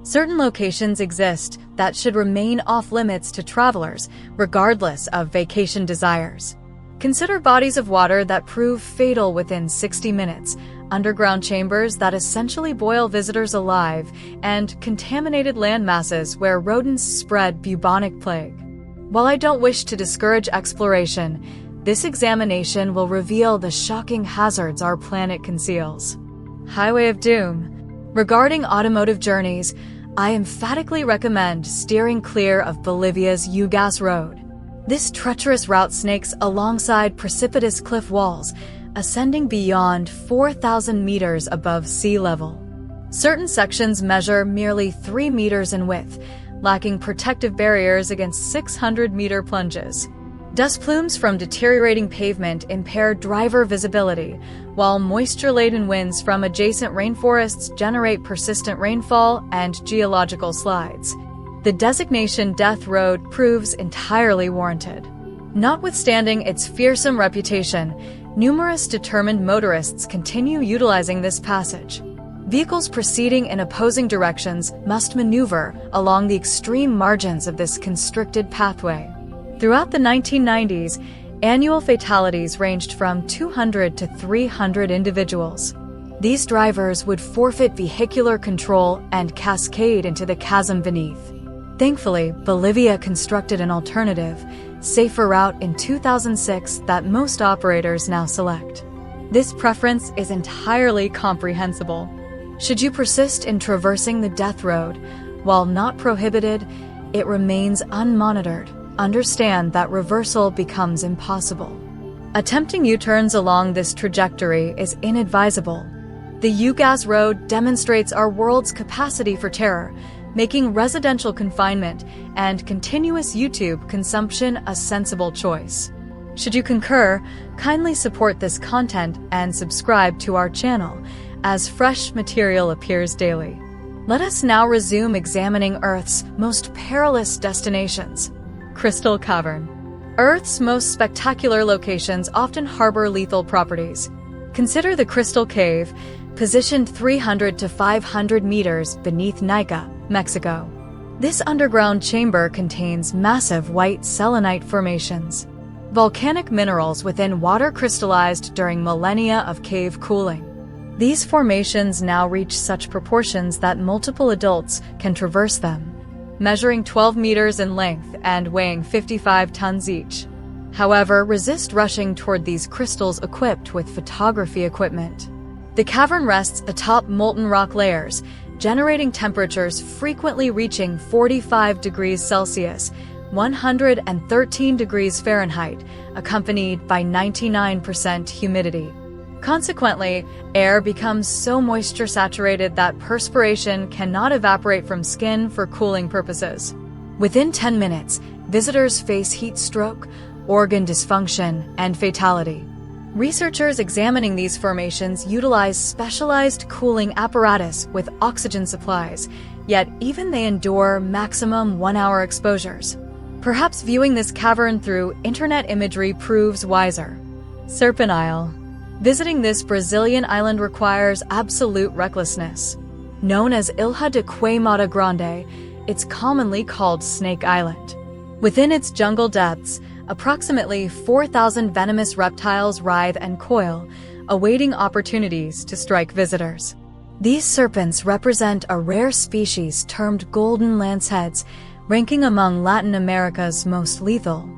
Certain locations exist that should remain off-limits to travelers, regardless of vacation desires. Consider bodies of water that prove fatal within 60 minutes, underground chambers that essentially boil visitors alive, and contaminated land masses where rodents spread bubonic plague. While I don't wish to discourage exploration, this examination will reveal the shocking hazards our planet conceals. Highway of Doom. Regarding automotive journeys, I emphatically recommend steering clear of Bolivia's Ugas Road. This treacherous route snakes alongside precipitous cliff walls, ascending beyond 4,000 meters above sea level. Certain sections measure merely 3 meters in width, lacking protective barriers against 600-meter plunges. Dust plumes from deteriorating pavement impair driver visibility, while moisture-laden winds from adjacent rainforests generate persistent rainfall and geological slides. The designation Death Road proves entirely warranted. Notwithstanding its fearsome reputation, numerous determined motorists continue utilizing this passage. Vehicles proceeding in opposing directions must maneuver along the extreme margins of this constricted pathway. Throughout the 1990s, annual fatalities ranged from 200 to 300 individuals. These drivers would forfeit vehicular control and cascade into the chasm beneath. Thankfully, Bolivia constructed an alternative, safer route in 2006 that most operators now select. This preference is entirely comprehensible. Should you persist in traversing the Death Road, while not prohibited, it remains unmonitored. Understand that reversal becomes impossible. Attempting U-turns along this trajectory is inadvisable. The Ugas Road demonstrates our world's capacity for terror, making residential confinement and continuous YouTube consumption a sensible choice. Should you concur, kindly support this content and subscribe to our channel, as fresh material appears daily. Let us now resume examining Earth's most perilous destinations. Crystal Cavern. Earth's most spectacular locations often harbor lethal properties. Consider the Crystal Cave, positioned 300 to 500 meters beneath Nica, Mexico. This underground chamber contains massive white selenite formations, volcanic minerals within water crystallized during millennia of cave cooling. These formations now reach such proportions that multiple adults can traverse them, measuring 12 meters in length and weighing 55 tons each. However, resist rushing toward these crystals equipped with photography equipment. The cavern rests atop molten rock layers, generating temperatures frequently reaching 45 degrees Celsius, 113 degrees Fahrenheit, accompanied by 99% humidity. Consequently, air becomes so moisture-saturated that perspiration cannot evaporate from skin for cooling purposes. Within 10 minutes, visitors face heat stroke, organ dysfunction, and fatality. Researchers examining these formations utilize specialized cooling apparatus with oxygen supplies, yet even they endure maximum 1-hour exposures. Perhaps viewing this cavern through internet imagery proves wiser. Serpent Isle. Visiting this Brazilian island requires absolute recklessness. Known as Ilha de Queimada Grande, it's commonly called Snake Island. Within its jungle depths, approximately 4,000 venomous reptiles writhe and coil, awaiting opportunities to strike visitors. These serpents represent a rare species termed golden lanceheads, ranking among Latin America's most lethal.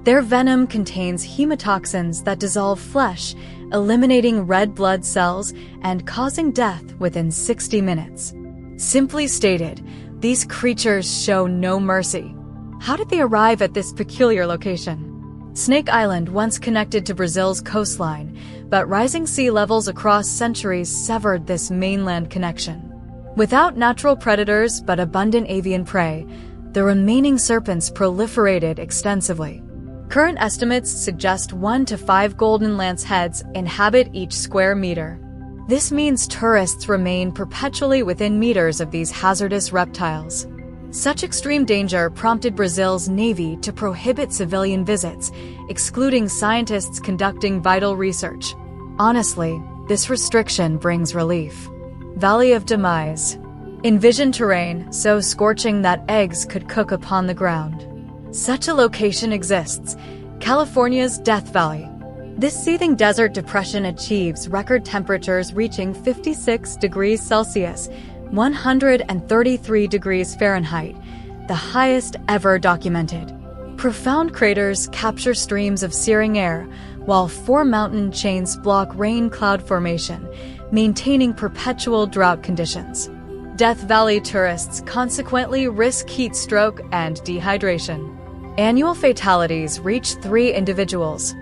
Their venom contains hemotoxins that dissolve flesh, eliminating red blood cells and causing death within 60 minutes. Simply stated, these creatures show no mercy. How did they arrive at this peculiar location? Snake Island once connected to Brazil's coastline, but rising sea levels across centuries severed this mainland connection. Without natural predators but abundant avian prey, the remaining serpents proliferated extensively. Current estimates suggest 1 to 5 golden lanceheads inhabit each square meter. This means tourists remain perpetually within meters of these hazardous reptiles. Such extreme danger prompted Brazil's Navy to prohibit civilian visits, excluding scientists conducting vital research. Honestly, this restriction brings relief. Valley of Demise. Envision terrain so scorching that eggs could cook upon the ground. Such a location exists, California's Death Valley. This seething desert depression achieves record temperatures reaching 56 degrees Celsius, 133 degrees Fahrenheit, the highest ever documented. Profound craters capture streams of searing air, while 4 mountain chains block rain cloud formation, maintaining perpetual drought conditions. Death Valley tourists consequently risk heat stroke and dehydration. Annual fatalities reach 3 individuals.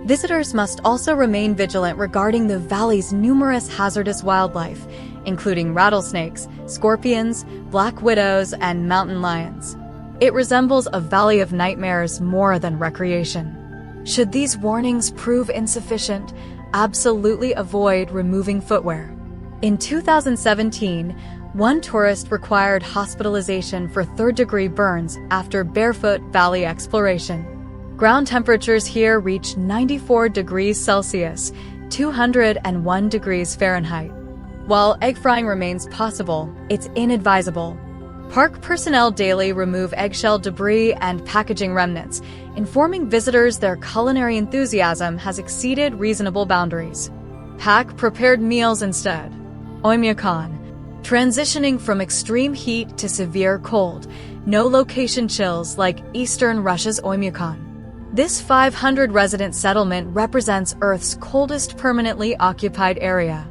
Visitors must also remain vigilant regarding the valley's numerous hazardous wildlife, including rattlesnakes, scorpions, black widows, and mountain lions. It resembles a valley of nightmares more than recreation. Should these warnings prove insufficient, absolutely avoid removing footwear. In 2017, one tourist required hospitalization for third-degree burns after barefoot valley exploration. Ground temperatures here reach 94 degrees Celsius, 201 degrees Fahrenheit. While egg frying remains possible, it's inadvisable. Park personnel daily remove eggshell debris and packaging remnants, informing visitors their culinary enthusiasm has exceeded reasonable boundaries. Pack prepared meals instead. Oymyakon. Transitioning from extreme heat to severe cold, no location chills like eastern Russia's Oymyakon. This 500-resident settlement represents Earth's coldest permanently occupied area.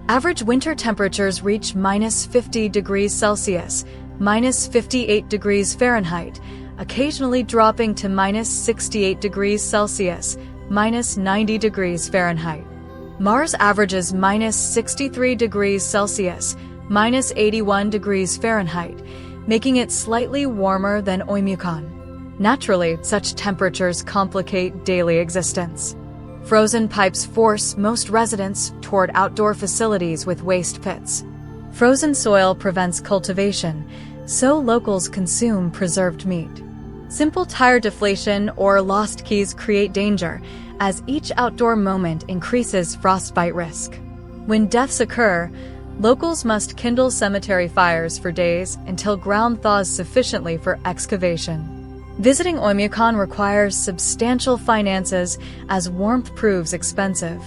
Average winter temperatures reach minus 50 degrees Celsius, minus 58 degrees Fahrenheit, occasionally dropping to minus 68 degrees Celsius, minus 90 degrees Fahrenheit. Mars averages minus 63 degrees Celsius, minus 81 degrees Fahrenheit, making it slightly warmer than Oymyakon. Naturally, such temperatures complicate daily existence. Frozen pipes force most residents toward outdoor facilities with waste pits. Frozen soil prevents cultivation, so locals consume preserved meat. Simple tire deflation or lost keys create danger, as each outdoor moment increases frostbite risk. When deaths occur, locals must kindle cemetery fires for days until ground thaws sufficiently for excavation. Visiting Oymyakon requires substantial finances as warmth proves expensive.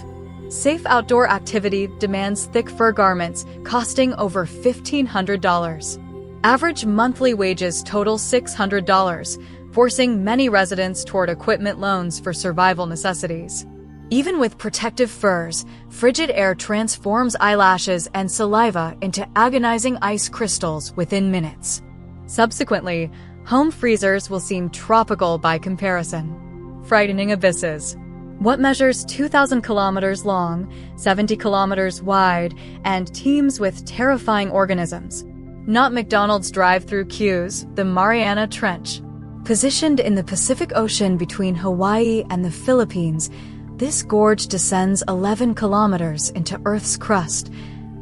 Safe outdoor activity demands thick fur garments costing over $1,500. Average monthly wages total $600, forcing many residents toward equipment loans for survival necessities. Even with protective furs, frigid air transforms eyelashes and saliva into agonizing ice crystals within minutes. Subsequently, home freezers will seem tropical by comparison. Frightening abysses. What measures 2,000 kilometers long, 70 kilometers wide, and teems with terrifying organisms? Not McDonald's drive-through queues, the Mariana Trench. Positioned in the Pacific Ocean between Hawaii and the Philippines, this gorge descends 11 kilometers into Earth's crust,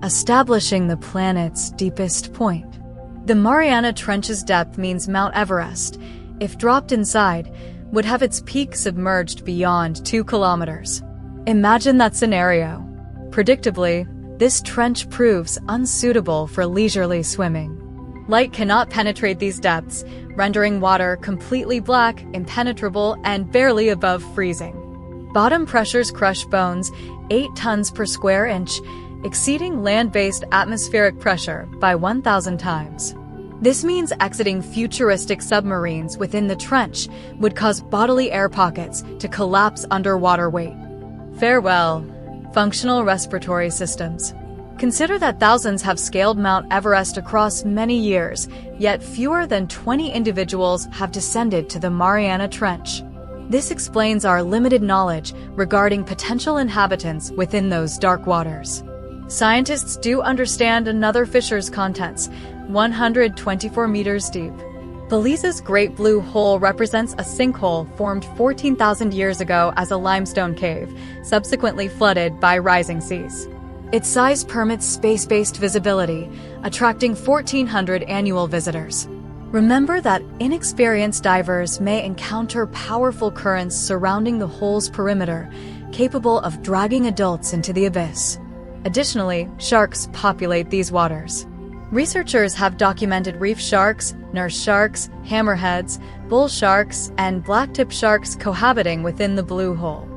establishing the planet's deepest point. The Mariana Trench's depth means Mount Everest, if dropped inside, would have its peak submerged beyond 2 kilometers. Imagine that scenario. Predictably, this trench proves unsuitable for leisurely swimming. Light cannot penetrate these depths, rendering water completely black, impenetrable, and barely above freezing. Bottom pressures crush bones 8 tons per square inch, exceeding land-based atmospheric pressure by 1,000 times. This means exiting futuristic submarines within the trench would cause bodily air pockets to collapse under water weight. Farewell, functional respiratory systems. Consider that thousands have scaled Mount Everest across many years, yet fewer than 20 individuals have descended to the Mariana Trench. This explains our limited knowledge regarding potential inhabitants within those dark waters. Scientists do understand another fissure's contents, 124 meters deep. Belize's Great Blue Hole represents a sinkhole formed 14,000 years ago as a limestone cave, subsequently flooded by rising seas. Its size permits space-based visibility, attracting 1,400 annual visitors. Remember that inexperienced divers may encounter powerful currents surrounding the hole's perimeter, capable of dragging adults into the abyss. Additionally, sharks populate these waters. Researchers have documented reef sharks, nurse sharks, hammerheads, bull sharks, and blacktip sharks cohabiting within the blue hole.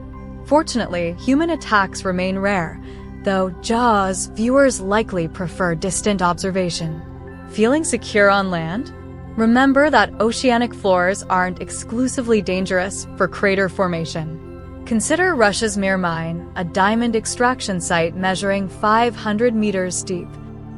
Fortunately, human attacks remain rare, though Jaws viewers likely prefer distant observation. Feeling secure on land? Remember that oceanic floors aren't exclusively dangerous for crater formation. Consider Russia's Mir mine, a diamond extraction site measuring 500 meters deep.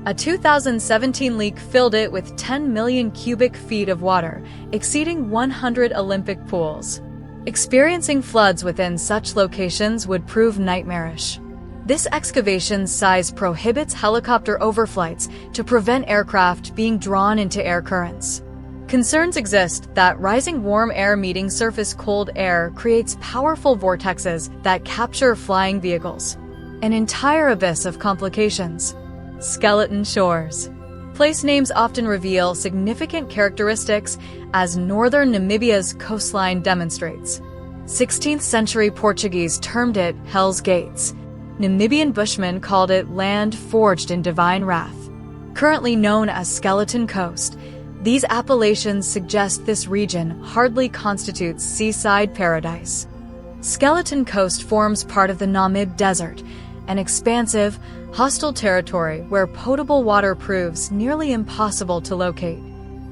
A 2017 leak filled it with 10 million cubic feet of water, exceeding 100 Olympic pools. Experiencing floods within such locations would prove nightmarish. This excavation's size prohibits helicopter overflights to prevent aircraft being drawn into air currents. Concerns exist that rising warm air meeting surface cold air creates powerful vortexes that capture flying vehicles. An entire abyss of complications. Skeleton shores. Place names often reveal significant characteristics, as northern Namibia's coastline demonstrates. 16th century Portuguese termed it Hell's Gates. Namibian bushmen called it land forged in divine wrath. Currently known as Skeleton Coast, these appellations suggest this region hardly constitutes seaside paradise. Skeleton Coast forms part of the Namib Desert, an expansive, hostile territory where potable water proves nearly impossible to locate.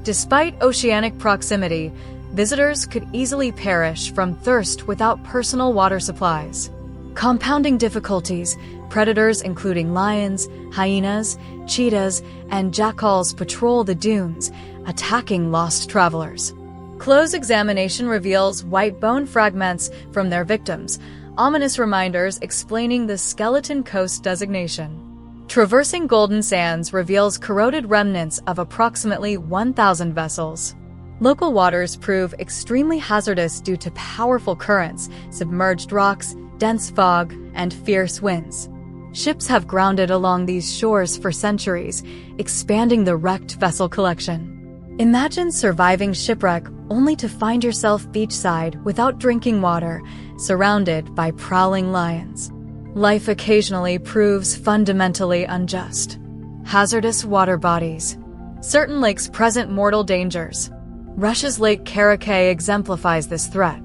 Despite oceanic proximity, visitors could easily perish from thirst without personal water supplies. Compounding difficulties, predators including lions, hyenas, cheetahs, and jackals patrol the dunes, attacking lost travelers. Close examination reveals white bone fragments from their victims, ominous reminders explaining the Skeleton Coast designation. Traversing Golden Sands reveals corroded remnants of approximately 1,000 vessels. Local waters prove extremely hazardous due to powerful currents, submerged rocks, dense fog, and fierce winds. Ships have grounded along these shores for centuries, expanding the wrecked vessel collection. Imagine surviving shipwreck only to find yourself beachside without drinking water, surrounded by prowling lions. Life occasionally proves fundamentally unjust. Hazardous water bodies. Certain lakes present mortal dangers. Russia's Lake Karachay exemplifies this threat.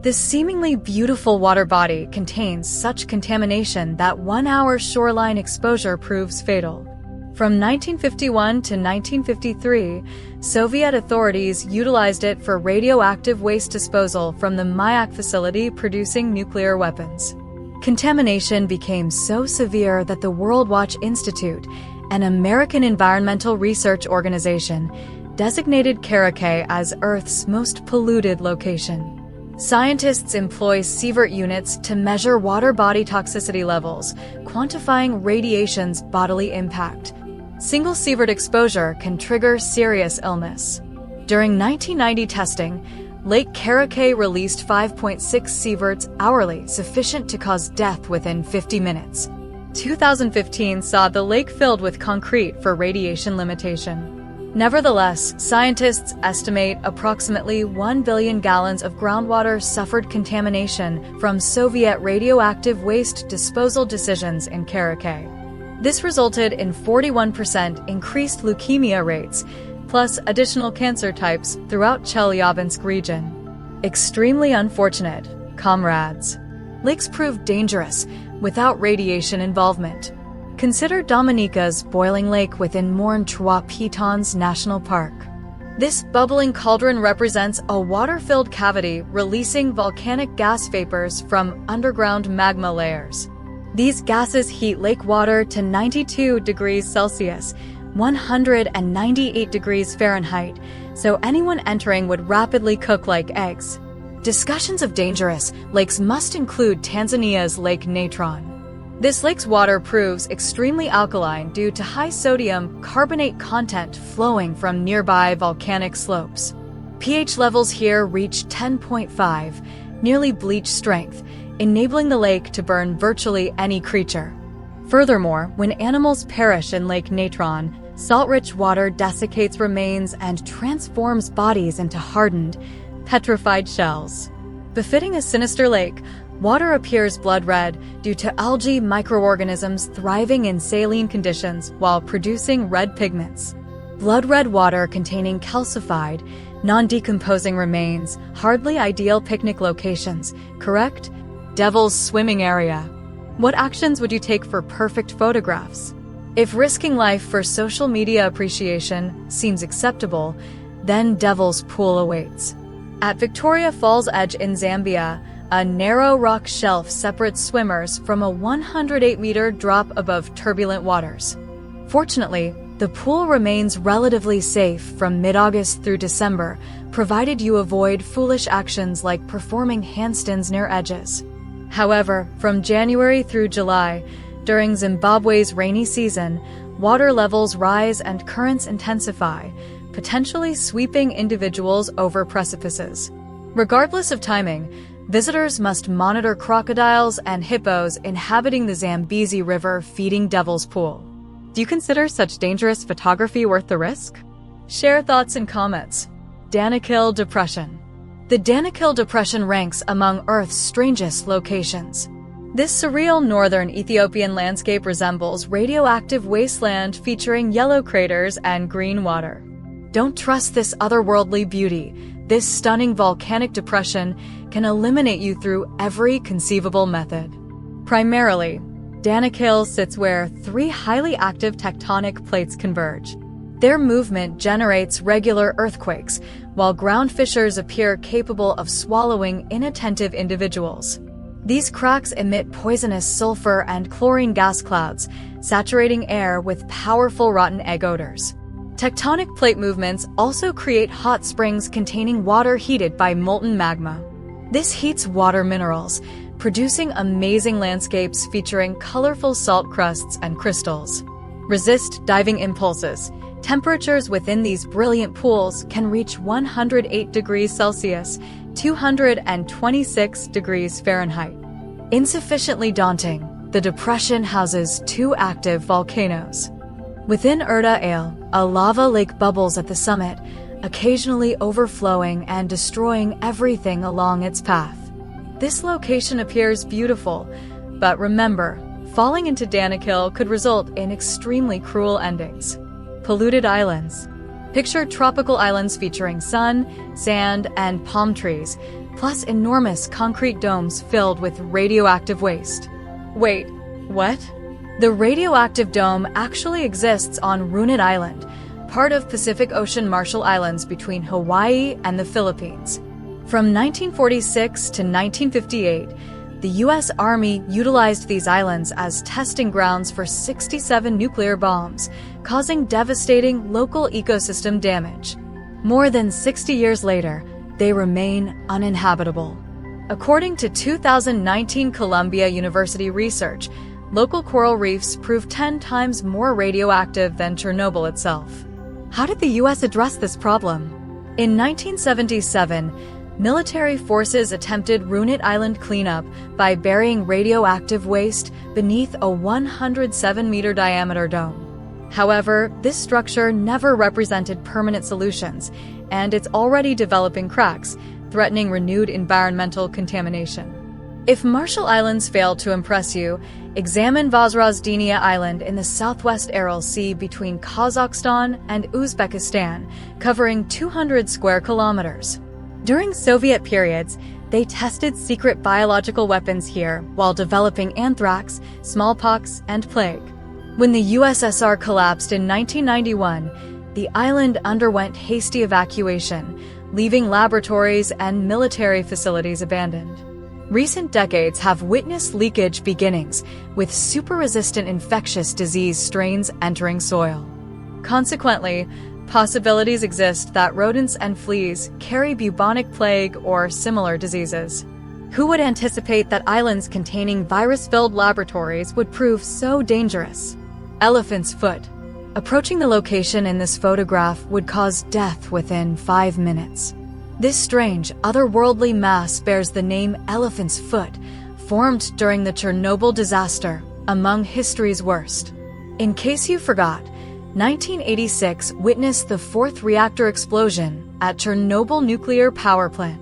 This seemingly beautiful water body contains such contamination that 1 hour shoreline exposure proves fatal. From 1951 to 1953, Soviet authorities utilized it for radioactive waste disposal from the Mayak facility producing nuclear weapons. Contamination became so severe that the World Watch Institute, an American environmental research organization, designated Karachay as Earth's most polluted location. Scientists employ sievert units to measure water body toxicity levels, quantifying radiation's bodily impact. Single sievert exposure can trigger serious illness. During 1990 testing, Lake Karachay released 5.6 sieverts hourly, sufficient to cause death within 50 minutes. 2015 saw the lake filled with concrete for radiation limitation. Nevertheless, scientists estimate approximately 1 billion gallons of groundwater suffered contamination from Soviet radioactive waste disposal decisions in Karachay. This resulted in 41% increased leukemia rates, plus additional cancer types throughout Chelyabinsk region. Extremely unfortunate, comrades. Lakes prove dangerous without radiation involvement. Consider Dominica's boiling lake within Morne Trois Pitons National Park. This bubbling cauldron represents a water-filled cavity releasing volcanic gas vapors from underground magma layers. These gases heat lake water to 92 degrees Celsius, 198 degrees Fahrenheit, so anyone entering would rapidly cook like eggs. Discussions of dangerous lakes must include Tanzania's Lake Natron. This lake's water proves extremely alkaline due to high sodium carbonate content flowing from nearby volcanic slopes. pH levels here reach 10.5, nearly bleach strength, enabling the lake to burn virtually any creature. Furthermore, when animals perish in Lake Natron, salt-rich water desiccates remains and transforms bodies into hardened, petrified shells. Befitting a sinister lake, Water appears blood red due to algae microorganisms thriving in saline conditions while producing red pigments. Blood red water containing calcified, non-decomposing remains, hardly ideal picnic locations, correct? Devil's swimming area. What actions would you take for perfect photographs? If risking life for social media appreciation seems acceptable, then Devil's Pool awaits. At Victoria Falls Edge in Zambia, a narrow rock shelf separates swimmers from a 108-meter drop above turbulent waters. Fortunately, the pool remains relatively safe from mid-August through December, provided you avoid foolish actions like performing handstands near edges. However, from January through July, during Zimbabwe's rainy season, water levels rise and currents intensify, potentially sweeping individuals over precipices. Regardless of timing, visitors must monitor crocodiles and hippos inhabiting the Zambezi River feeding Devil's Pool. Do you consider such dangerous photography worth the risk? Share thoughts in comments. Danakil Depression. The Danakil Depression ranks among Earth's strangest locations. This surreal northern Ethiopian landscape resembles radioactive wasteland featuring yellow craters and green water. Don't trust this otherworldly beauty. This stunning volcanic depression can eliminate you through every conceivable method. Primarily, Danakil sits where three highly active tectonic plates converge. Their movement generates regular earthquakes, while ground fissures appear capable of swallowing inattentive individuals. These cracks emit poisonous sulfur and chlorine gas clouds, saturating air with powerful rotten egg odors. Tectonic plate movements also create hot springs containing water heated by molten magma. This heats water minerals, producing amazing landscapes featuring colorful salt crusts and crystals. Resist diving impulses. Temperatures within these brilliant pools can reach 108 degrees Celsius, 226 degrees Fahrenheit. Insufficiently daunting, the depression houses two active volcanoes. Within Erda Ale, a lava lake bubbles at the summit, occasionally overflowing and destroying everything along its path. This location appears beautiful, but remember, falling into Danakil could result in extremely cruel endings. Polluted islands. Picture tropical islands featuring sun, sand, and palm trees, plus enormous concrete domes filled with radioactive waste. Wait, what? The radioactive dome actually exists on Runit Island, part of Pacific Ocean Marshall Islands between Hawaii and the Philippines. From 1946 to 1958, the U.S. Army utilized these islands as testing grounds for 67 nuclear bombs, causing devastating local ecosystem damage. More than 60 years later, they remain uninhabitable. According to 2019 Columbia University research, local coral reefs prove 10 times more radioactive than Chernobyl itself. How did the U.S. address this problem? In 1977, military forces attempted Runit Island cleanup by burying radioactive waste beneath a 107-meter diameter dome. However, this structure never represented permanent solutions, and it's already developing cracks, threatening renewed environmental contamination. If Marshall Islands fail to impress you, examine Vozrozhdeniya Island in the southwest Aral Sea between Kazakhstan and Uzbekistan, covering 200 square kilometers. During Soviet periods, they tested secret biological weapons here while developing anthrax, smallpox, and plague. When the USSR collapsed in 1991, the island underwent hasty evacuation, leaving laboratories and military facilities abandoned. Recent decades have witnessed leakage beginnings, with super-resistant infectious disease strains entering soil. Consequently, possibilities exist that rodents and fleas carry bubonic plague or similar diseases. Who would anticipate that islands containing virus-filled laboratories would prove so dangerous? Elephant's Foot. Approaching the location in this photograph would cause death within 5 minutes. This strange, otherworldly mass bears the name Elephant's Foot, formed during the Chernobyl disaster, among history's worst. In case you forgot, 1986 witnessed the fourth reactor explosion at Chernobyl nuclear power plant.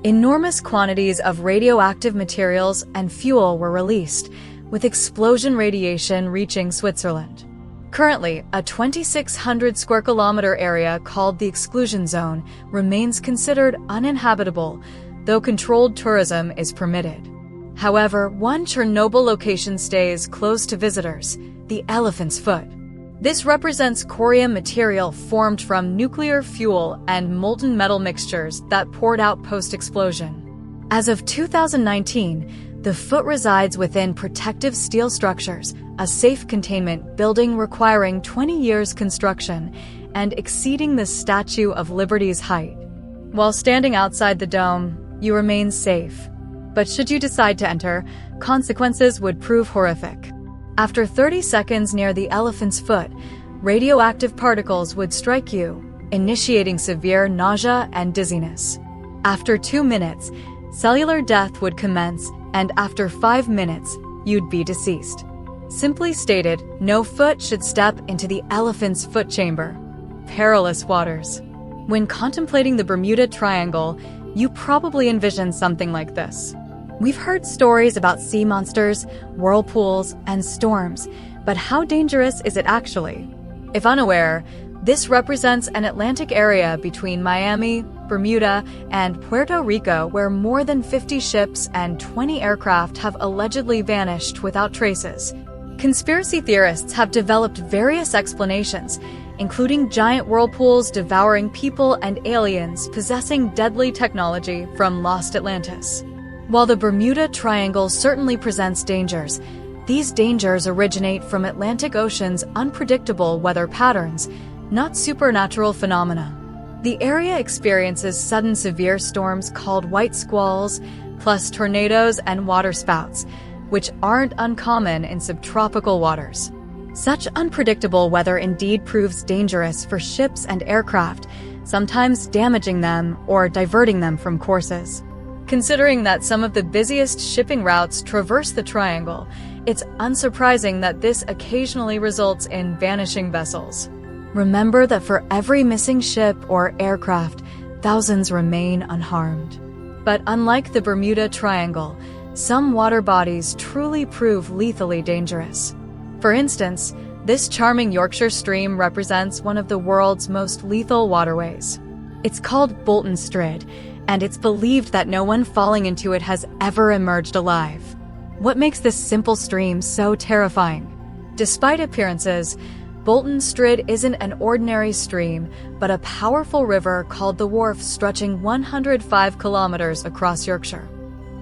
Enormous quantities of radioactive materials and fuel were released, with explosion radiation reaching Switzerland. Currently, a 2,600 square kilometer area called the exclusion zone remains considered uninhabitable, though controlled tourism is permitted. However, one Chernobyl location stays closed to visitors, the Elephant's Foot. This represents corium material formed from nuclear fuel and molten metal mixtures that poured out post-explosion. As of 2019, the Foot resides within protective steel structures, a safe containment building requiring 20 years construction and exceeding the Statue of Liberty's height. While standing outside the dome, you remain safe. But should you decide to enter, consequences would prove horrific. After 30 seconds near the Elephant's Foot, radioactive particles would strike you, initiating severe nausea and dizziness. After 2 minutes, cellular death would commence, and after 5 minutes, you'd be deceased. Simply stated, no foot should step into the Elephant's Foot chamber. Perilous waters. When contemplating the Bermuda Triangle, you probably envision something like this. We've heard stories about sea monsters, whirlpools, and storms, but how dangerous is it actually? If unaware, this represents an Atlantic area between Miami, Bermuda, and Puerto Rico where more than 50 ships and 20 aircraft have allegedly vanished without traces. Conspiracy theorists have developed various explanations, including giant whirlpools devouring people and aliens possessing deadly technology from lost Atlantis. While the Bermuda Triangle certainly presents dangers, these dangers originate from Atlantic Ocean's unpredictable weather patterns, not supernatural phenomena. The area experiences sudden severe storms called white squalls, plus tornadoes and waterspouts, which aren't uncommon in subtropical waters. Such unpredictable weather indeed proves dangerous for ships and aircraft, sometimes damaging them or diverting them from courses. Considering that some of the busiest shipping routes traverse the triangle, it's unsurprising that this occasionally results in vanishing vessels. Remember that for every missing ship or aircraft, thousands remain unharmed. But unlike the Bermuda Triangle, some water bodies truly prove lethally dangerous. For instance, this charming Yorkshire stream represents one of the world's most lethal waterways. It's called Bolton Strid, and it's believed that no one falling into it has ever emerged alive. What makes this simple stream so terrifying? Despite appearances, Bolton Strid isn't an ordinary stream, but a powerful river called the Wharfe stretching 105 kilometers across Yorkshire.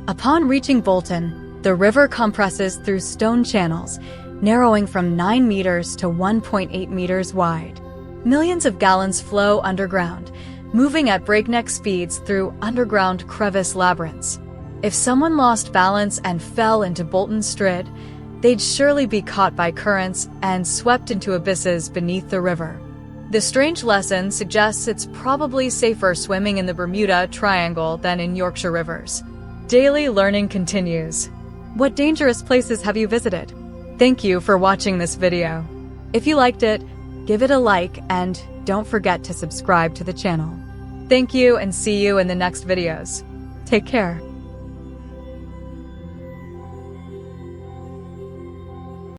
Upon reaching Bolton, the river compresses through stone channels, narrowing from 9 meters to 1.8 meters wide. Millions of gallons flow underground, moving at breakneck speeds through underground crevice labyrinths. If someone lost balance and fell into Bolton Strid, they'd surely be caught by currents and swept into abysses beneath the river. The strange lesson suggests it's probably safer swimming in the Bermuda Triangle than in Yorkshire rivers. Daily learning continues. What dangerous places have you visited? Thank you for watching this video. If you liked it, give it a like and don't forget to subscribe to the channel. Thank you and see you in the next videos. Take care.